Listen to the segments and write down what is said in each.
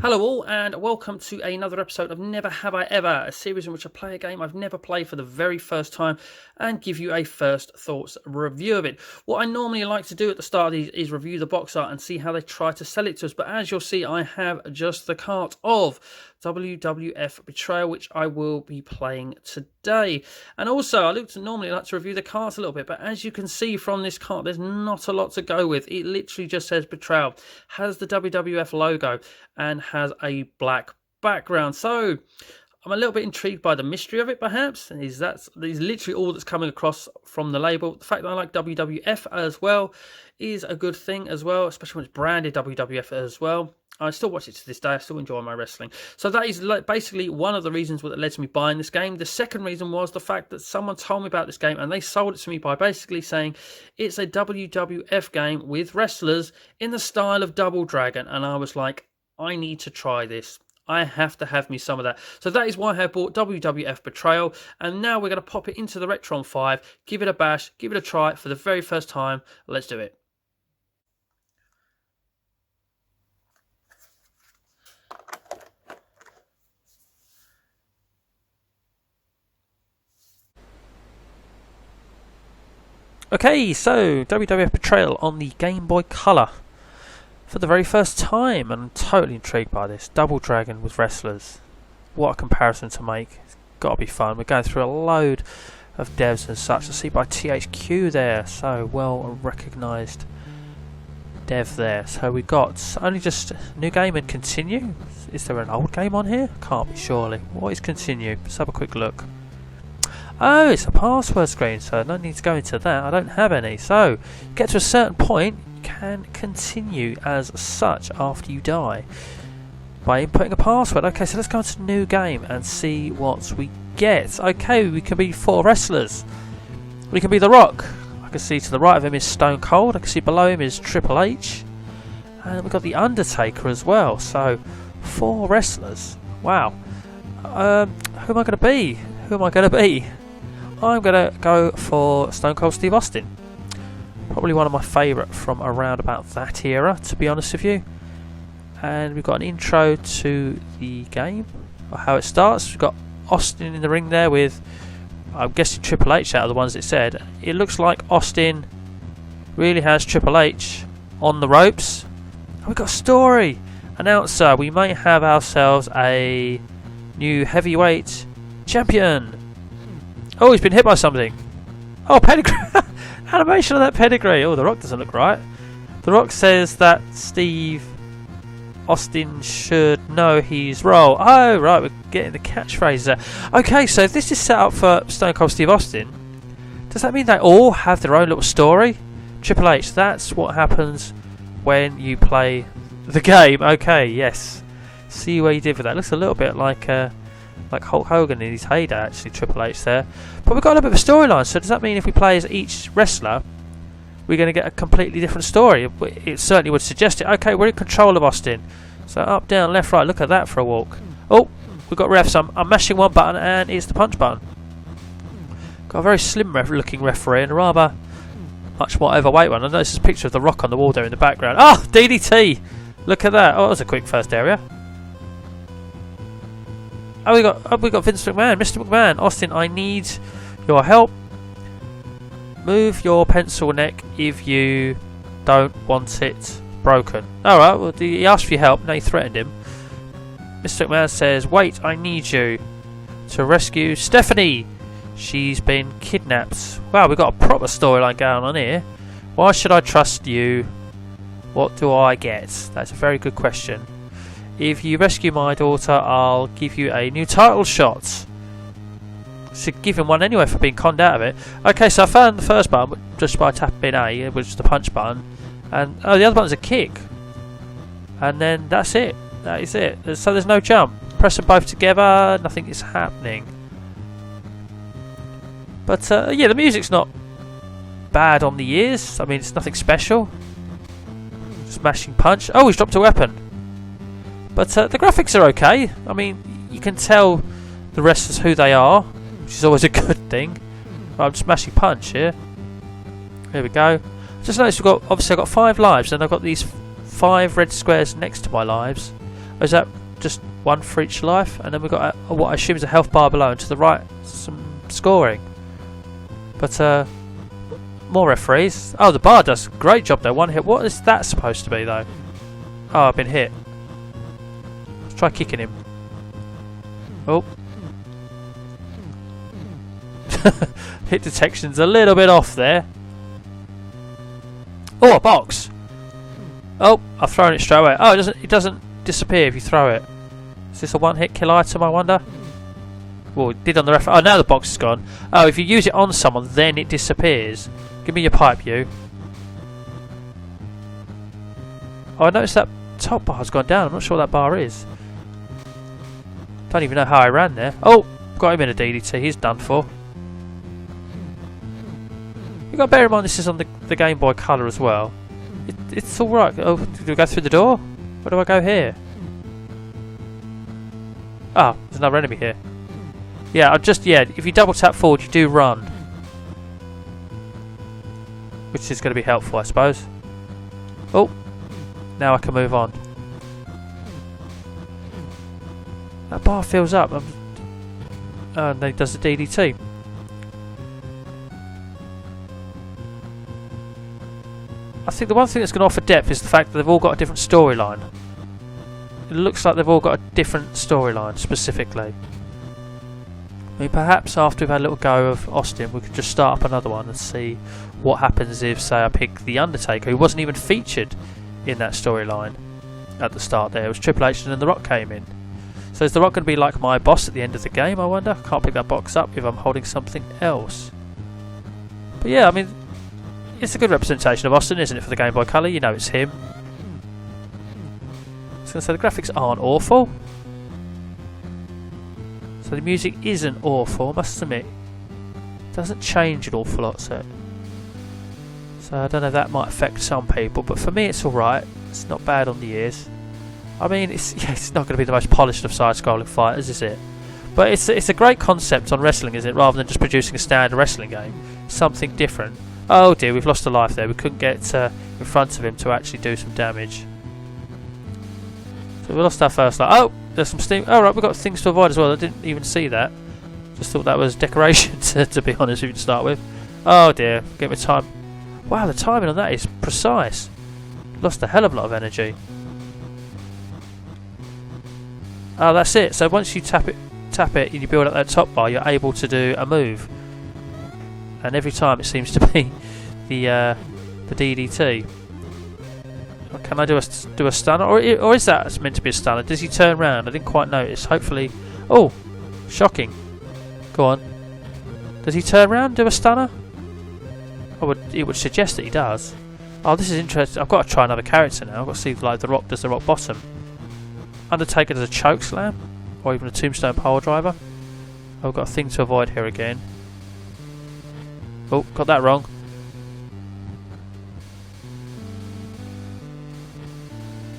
Hello all and welcome to another episode of Never Have I Ever, a series in which I play a game I've never played for the very first time and give you a first thoughts review of it. What I normally like to do at the start of these is review the box art and see how they try to sell it to us, but as you'll see I have just the cart of WWF Betrayal, which I will be playing today. And also I normally like to review the cart a little bit, but as you can see from this cart there's not a lot to go with. It literally just says Betrayal, has the WWF logo and has a black background. So I'm a little bit intrigued by the mystery of it, perhaps. Is literally all that's coming across from the label. The fact that I like WWF as well is a good thing as well, especially when it's branded WWF as well. I still watch it to this day. I still enjoy my wrestling. So that is basically one of the reasons that led to me buying this game. The second reason was the fact that someone told me about this game and they sold it to me by basically saying it's a WWF game with wrestlers in the style of Double Dragon. And I was like, I need to try this. I have to have me some of that. So that is why I have bought WWF Betrayal. And now we're going to pop it into the Retron 5, give it a bash, give it a try for the very first time. Let's do it. Okay, so WWF Betrayal on the Game Boy Color for the very first time, and I'm totally intrigued by this. Double Dragon with wrestlers. What a comparison to make. It's got to be fun. We're going through a load of devs and such. I see by THQ there, so well recognised dev there. So we got only just new game and continue. Is there an old game on here? Can't be, surely. What is continue? Let's have a quick look. Oh, it's a password screen, so no need to go into that. I don't have any. So, get to a certain point, you can continue as such after you die by inputting a password. Okay, so let's go into new game and see what we get. Okay, we can be 4 wrestlers. We can be The Rock. I can see to the right of him is Stone Cold. I can see below him is Triple H. And we've got The Undertaker as well. So, 4 wrestlers. Wow. Who am I going to be? Who am I going to be? I'm going to go for Stone Cold Steve Austin. Probably one of my favourite from around about that era, to be honest with you. And we've got an intro to the game, or how it starts. We've got Austin in the ring there with, I'm guessing, Triple H out of the ones it said. It looks like Austin really has Triple H on the ropes. And we've got a story. Announcer, we may have ourselves a new heavyweight champion. Oh, he's been hit by something. Oh, pedigree. Animation of that pedigree. Oh, The Rock doesn't look right. The Rock says that Steve Austin should know his role. Oh, right, we're getting the catchphrase there. Okay, so if this is set up for Stone Cold Steve Austin, does that mean they all have their own little story? Triple H, that's what happens when you play the game. Okay, yes. See what you did with that. Looks a little bit like Hulk Hogan in his heyday, actually, Triple H there. But we've got a little bit of a storyline, so does that mean if we play as each wrestler, we're going to get a completely different story? It certainly would suggest it. Okay, we're in control of Austin. So up, down, left, right, look at that for a walk. Oh, we've got refs. I'm mashing one button and it's the punch button. Got a very slim looking referee and a rather much more overweight one. I noticed a picture of The Rock on the wall there in the background. Oh, DDT! Look at that. Oh, that was a quick first area. Oh, we got Vince McMahon, Mr. McMahon. Austin, I need your help. Move your pencil neck if you don't want it broken. Alright, well, he asked for your help, now you threatened him. Mr. McMahon says, wait, I need you to rescue Stephanie. She's been kidnapped. Wow, we've got a proper storyline going on here. Why should I trust you? What do I get? That's a very good question. If you rescue my daughter, I'll give you a new title shot. Should give him one anyway for being conned out of it. Okay, so I found the first button just by tapping A, which is the punch button. And oh, the other button's a kick. And then that's it. That is it. So there's no jump. Press them both together, nothing is happening. But yeah, the music's not bad on the ears. I mean, it's nothing special. Smashing punch. Oh, he's dropped a weapon. But the graphics are okay. I mean, you can tell the wrestlers who they are, which is always a good thing. I'm smashing punch here. Here we go. Just noticed I've got 5 lives, and I've got these 5 red squares next to my lives. Or is that just one for each life? And then we've got what I assume is a health bar below, and to the right some scoring. But more referees. Oh, the bar does a great job there. One hit. What is that supposed to be though? Oh, I've been hit. Let's try kicking him. Oh. Hit detection's a little bit off there. Oh, a box. Oh, I've thrown it straight away. Oh, it doesn't disappear if you throw it. Is this a one-hit kill item, I wonder? Well, it did on the ref. Oh, now the box is gone. Oh, if you use it on someone, then it disappears. Give me your pipe, you. Oh, I noticed that top bar's gone down. I'm not sure what that bar is. Don't even know how I ran there. Oh, got him in a DDT. He's done for. You've got to bear in mind this is on the Game Boy Color as well. It's alright. Oh, do we go through the door? Where do I go here? Oh, there's another enemy here. Yeah, if you double tap forward, you do run. Which is going to be helpful, I suppose. Oh, now I can move on. That bar fills up. And then it does the DDT. I think the one thing that's going to offer depth is the fact that they've all got a different storyline. It looks like they've all got a different storyline, specifically. I mean, perhaps after we've had a little go of Austin, we could just start up another one and see what happens if, say, I pick The Undertaker, who wasn't even featured in that storyline at the start there. It was Triple H and then The Rock came in. So is The Rock going to be like my boss at the end of the game, I wonder? Can't pick that box up if I'm holding something else. But yeah, I mean, it's a good representation of Austin, isn't it, for the Game Boy Color? You know it's him. I was going to say, the graphics aren't awful. So the music isn't awful, I must admit. It doesn't change an awful lot, so I don't know, that might affect some people, but for me it's alright. It's not bad on the ears. I mean, it's not going to be the most polished of side-scrolling fighters, is it? But it's a great concept on wrestling, isn't it? Rather than just producing a standard wrestling game. Something different. Oh dear, we've lost a life there. We couldn't get in front of him to actually do some damage. So we lost our first life. Oh, there's some steam. Oh right, we've got things to avoid as well. I didn't even see that. Just thought that was decoration, to be honest with you, to start with. Oh dear, get me time. Wow, the timing on that is precise. Lost a hell of a lot of energy. Oh, that's it. So once you tap it and you build up that top bar, you're able to do a move. And every time it seems to be the DDT. Can I do a stunner, or is that meant to be a stunner? Does he turn round? I didn't quite notice. Hopefully, oh, shocking. Go on. Does he turn round, do a stunner? It would suggest that he does. Oh, this is interesting. I've got to try another character now. I've got to see like The Rock does the rock bottom. Undertaker does a choke slam, or even a tombstone pile driver. Oh, I've got a thing to avoid here again. Oh, got that wrong.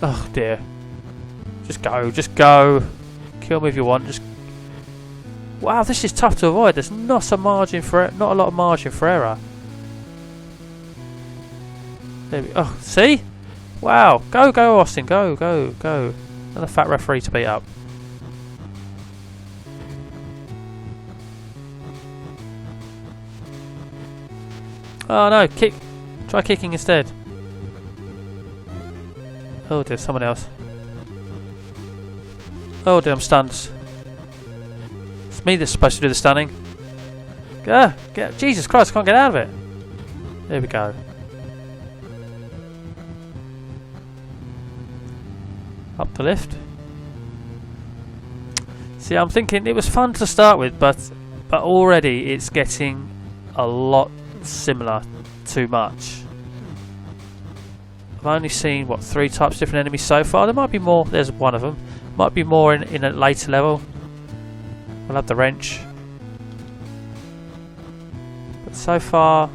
Oh dear. Just go. Kill me if you want. Wow, this is tough to avoid. There's not a lot of margin for error. There we go. Oh, see? Wow. Go, Austin. Go. Another fat referee to beat up. Oh no, kick. Try kicking instead. Oh dear, someone else. Oh dear, I'm stunned. It's me that's supposed to do the stunning. Jesus Christ, I can't get out of it. There we go. Up the lift. See, I'm thinking it was fun to start with, but already it's getting a lot similar. Too much. I've only seen 3 types of different enemies so far. There might be more. There's one of them. Might be more in a later level. We'll have the wrench. But so far,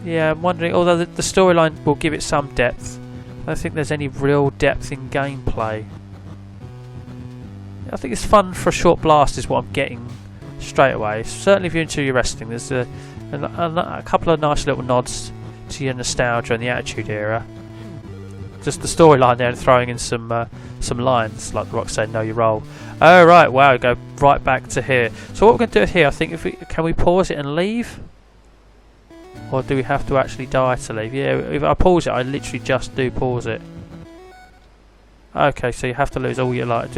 yeah, I'm wondering. Although the storyline will give it some depth, I don't think there's any real depth in gameplay. I think it's fun for a short blast, is what I'm getting straight away. Certainly, if you're into your wrestling, there's a couple of nice little nods to your nostalgia and the Attitude Era. just the storyline there and throwing in some lines like The Rock saying, "Know your role." Oh right, wow, go right back to here. So what we're going to do here, I think, can we pause it and leave, or do we have to actually die to leave? Yeah, if I pause it, I literally just do pause it. Okay, so you have to lose all your lives.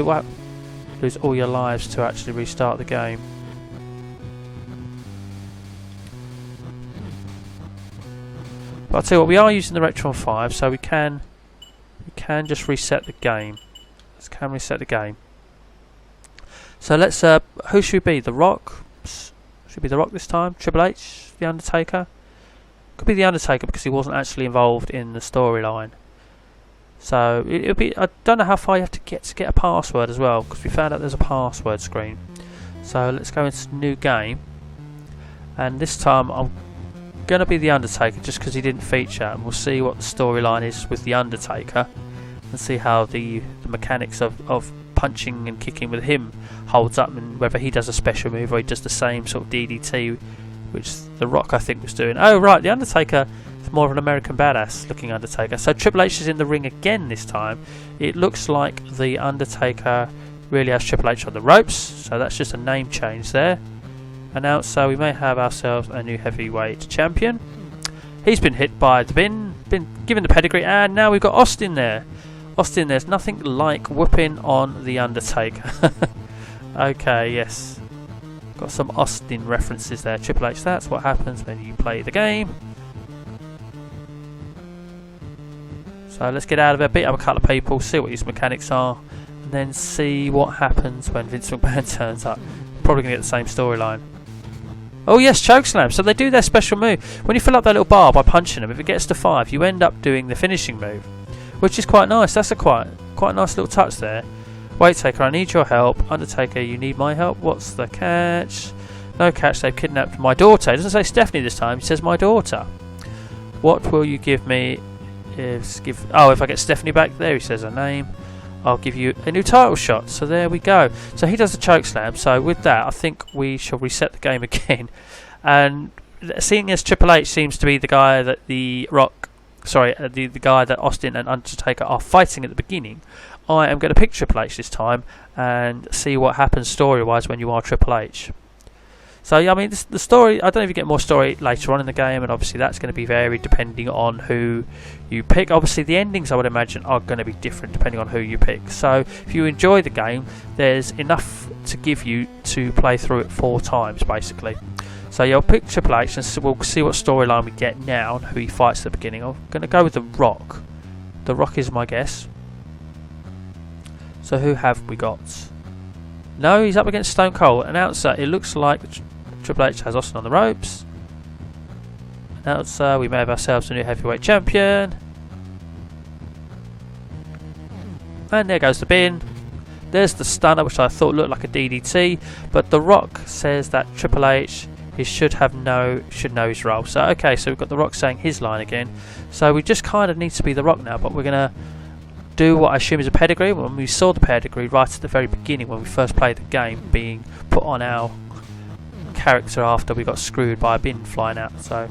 Lose all your lives to actually restart the game. But I'll tell you what, we are using the Retron 5, so we can just reset the game. Let's reset the game. So let's who should we be? The Rock? Should be The Rock this time? Triple H? The Undertaker? Could be The Undertaker because he wasn't actually involved in the storyline. So it'll be, I don't know how far you have to get a password as well, because we found out there's a password screen. So let's go into new game, and this time I'm going to be The Undertaker just because he didn't feature, and we'll see what the storyline is with The Undertaker and see how the mechanics of punching and kicking with him holds up, and whether he does a special move or he does the same sort of DDT which The Rock I think was doing. Oh right, The Undertaker is more of an American badass looking Undertaker. So Triple H is in the ring again this time. It looks like The Undertaker really has Triple H on the ropes, so that's just a name change there. Announcer, we may have ourselves a new heavyweight champion. He's been hit by the bin, been given the pedigree, and now we've got Austin there. Austin, there's nothing like whooping on The Undertaker. Okay, yes. Got some Austin references there. Triple H, that's what happens when you play the game. So let's get out of there, beat up a couple of people, see what his mechanics are, and then see what happens when Vince McMahon turns up. Probably going to get the same storyline. Oh yes, chokeslam. So they do their special move. When you fill up that little bar by punching them, if it gets to 5, you end up doing the finishing move, which is quite nice. That's a quite nice little touch there. Wait, Taker, I need your help. Undertaker, you need my help. What's the catch? No catch, they've kidnapped my daughter. It doesn't say Stephanie this time, it says my daughter. What will you give me if I get Stephanie back? There he says her name. I'll give you a new title shot. So there we go. So he does the choke slam. So with that, I think we shall reset the game again. And seeing as Triple H seems to be the guy that the guy that Austin and Undertaker are fighting at the beginning, I am going to pick Triple H this time and see what happens story-wise when you are Triple H. So yeah, I mean, the story, I don't know if you get more story later on in the game, and obviously that's going to be varied depending on who you pick. Obviously the endings, I would imagine, are going to be different depending on who you pick. So if you enjoy the game, there's enough to give you to play through it 4 times basically. So yeah, I'll pick Triple H and we'll see what storyline we get now and who he fights at the beginning. I'm going to go with The Rock. The Rock is my guess. So who have we got? No, he's up against Stone Cold. Announcer, it looks like Triple H has Austin on the ropes. Announcer, we may have ourselves a new heavyweight champion. And there goes the bin. There's the stunner, which I thought looked like a DDT, but The Rock says that Triple H should know his role. So okay, so we've got The Rock saying his line again. So we just kind of need to be The Rock now, but we're gonna do what I assume is a pedigree. When we saw the pedigree right at the very beginning when we first played the game being put on our character after we got screwed by a bin flying out. So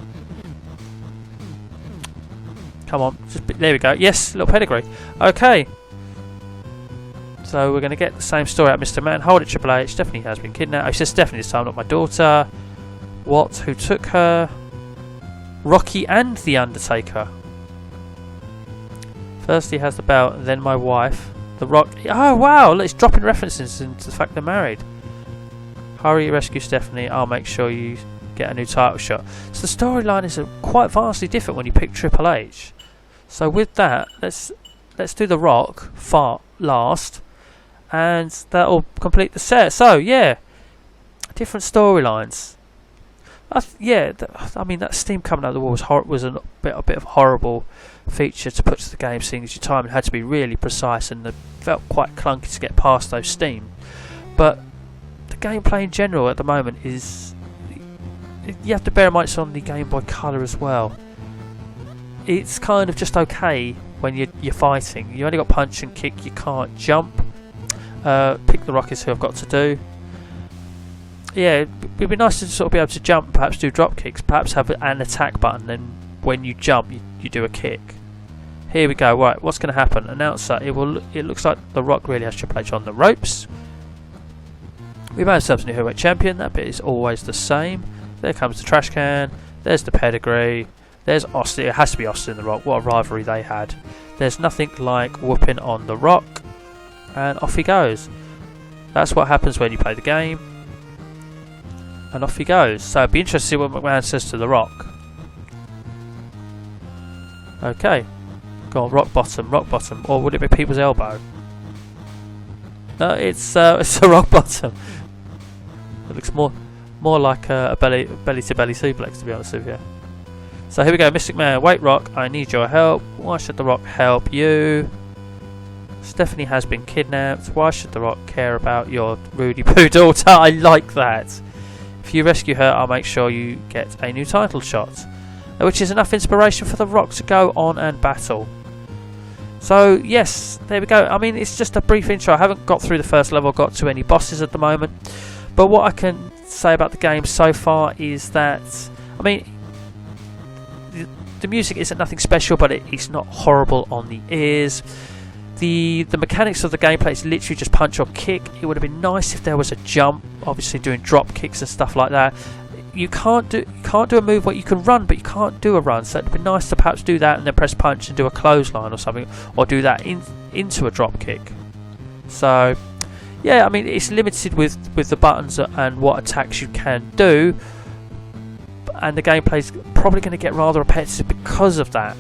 come on, there we go. Yes, little pedigree. Okay, so we're going to get the same story out. Mr. Man, hold it, Triple H. Stephanie has been kidnapped. Oh, he says Stephanie this time, not my daughter. What? Who took her? Rocky and The Undertaker. First he has the belt, then my wife. The Rock. Oh wow, it's dropping references into the fact they're married. Hurry, rescue Stephanie. I'll make sure you get a new title shot. So the storyline is quite vastly different when you pick Triple H. So with that, let's do The Rock last, and that'll complete the set. So yeah, different storylines. I mean that steam coming out of the wall was a bit of a horrible feature to put to the game, seeing as your timing had to be really precise, and it felt quite clunky to get past those steam. But the gameplay in general at the moment is, you have to bear in mind it's on the Game Boy Color as well. It's kind of just okay when you're fighting. You only got punch and kick, you can't jump. Pick the Rock is who I've got to do. Yeah, it'd be nice to sort of be able to jump, perhaps do drop kicks, perhaps have an attack button, then when you jump you do a kick. here we go. Right, what's going to happen? Announcer. It looks like The Rock really has Triple H on the ropes. We made ourselves a new heavyweight champion. That bit is always the same. There comes the trash can. There's the pedigree. There's Austin. It has to be Austin and The Rock. What a rivalry they had. There's nothing like whooping on The Rock. And off he goes. That's what happens when you play the game. And off he goes. So it'd be interesting to see what McMahon says to The Rock. Okay. Go on, rock bottom. Or would it be people's elbow? No, it's a rock bottom. It looks more like a belly to belly suplex, to be honest with you. So here we go, Mystic Man. Wait, Rock, I need your help. Why should The Rock help you? Stephanie has been kidnapped. Why should The Rock care about your Rudy Poo daughter? I like that. If you rescue her, I'll make sure you get a new title shot. Which is enough inspiration for The Rock to go on and battle. So yes, there we go. I mean, it's just a brief intro. I haven't got through the first level, got to any bosses at the moment. But what I can say about the game so far is that, I mean, the music isn't nothing special, but it's not horrible on the ears. The mechanics of the gameplay is literally just punch or kick. It would have been nice if there was a jump, obviously doing drop kicks and stuff like that. You can't do a move where you can run, but you can't do a run. So it'd be nice to perhaps do that and then press punch and do a clothesline or something, or do that into a drop kick. So yeah, I mean, it's limited with the buttons and what attacks you can do, and the gameplay's probably going to get rather repetitive because of that.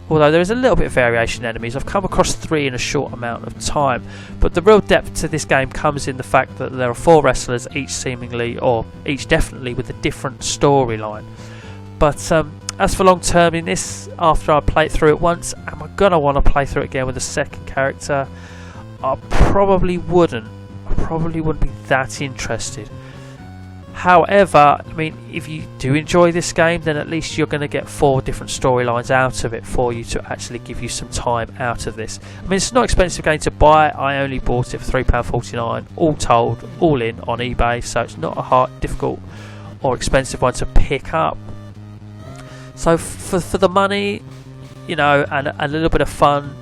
Although there is a little bit of variation in enemies. I've come across 3 in a short amount of time. But the real depth to this game comes in the fact that there are 4 wrestlers, each seemingly, or each definitely, with a different storyline. But as for long term in this, after I played through it once, am I going to want to play through it again with a second character? I probably wouldn't. I probably wouldn't be that interested. However, I mean, if you do enjoy this game, then at least you're going to get 4 different storylines out of it for you to actually give you some time out of this. I mean, it's not an expensive game to buy. I only bought it for £3.49, all told, all in on eBay, so it's not a hard, difficult or expensive one to pick up. So for the money, you know, and a little bit of fun,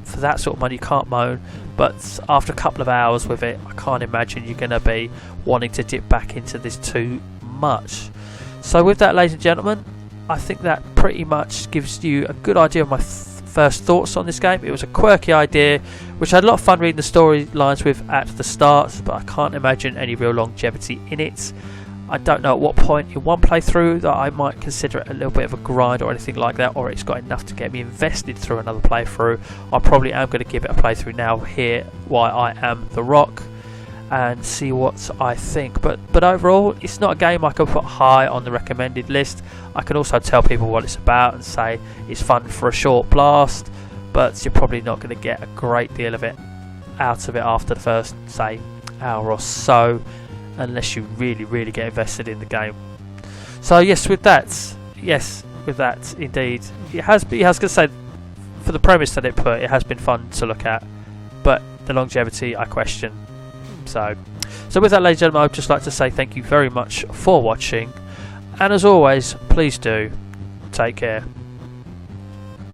for that sort of money, you can't moan. But after a couple of hours with it, I can't imagine you're going to be wanting to dip back into this too much. So with that, ladies and gentlemen, I think that pretty much gives you a good idea of my first thoughts on this game. It was a quirky idea, which I had a lot of fun reading the storylines with at the start, but I can't imagine any real longevity in it. I don't know at what point in one playthrough that I might consider it a little bit of a grind or anything like that, or it's got enough to get me invested through another playthrough. I probably am going to give it a playthrough now here while I am The Rock and see what I think. But overall, it's not a game I can put high on the recommended list. I can also tell people what it's about and say it's fun for a short blast, but you're probably not going to get a great deal of it out of it after the first, say, hour or so, unless you really get invested in the game. So yes, with that indeed, it has to say, for the premise that it put, it has been fun to look at, but the longevity I question. So with that, ladies and gentlemen, I'd just like to say thank you very much for watching, and as always, please do take care.